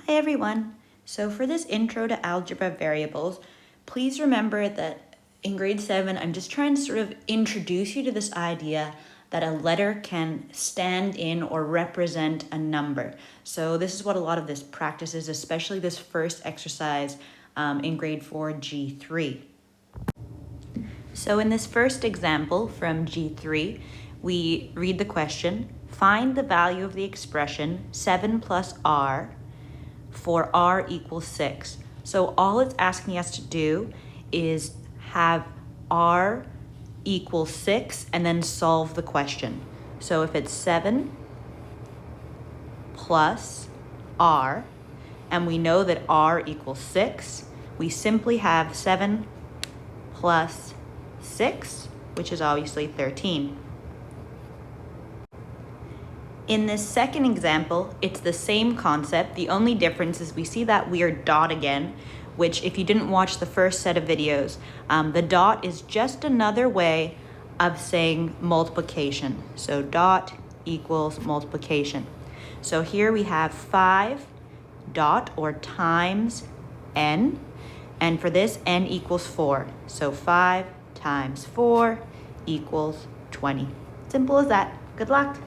Hi everyone! So for this intro to algebra variables, please remember that in grade 7, I'm just trying to sort of introduce you to this idea that a letter can stand in or represent a number. So this is what a lot of this practice is, especially this first exercise in grade 4 G3. So in this first example from G3, we read the question, find the value of the expression 7 plus r for r equals 6. So all it's asking us to do is have r equals 6 and then solve the question. So if it's 7 plus r, and we know that r equals 6, we simply have 7 plus 6, which is obviously 13. In this second example, it's the same concept. The only difference is we see that weird dot again, which if you didn't watch the first set of videos, the dot is just another way of saying multiplication. So dot equals multiplication. So here we have 5 dot or times n, and for this n equals 4. So 5 times 4 equals 20. Simple as that. Good luck.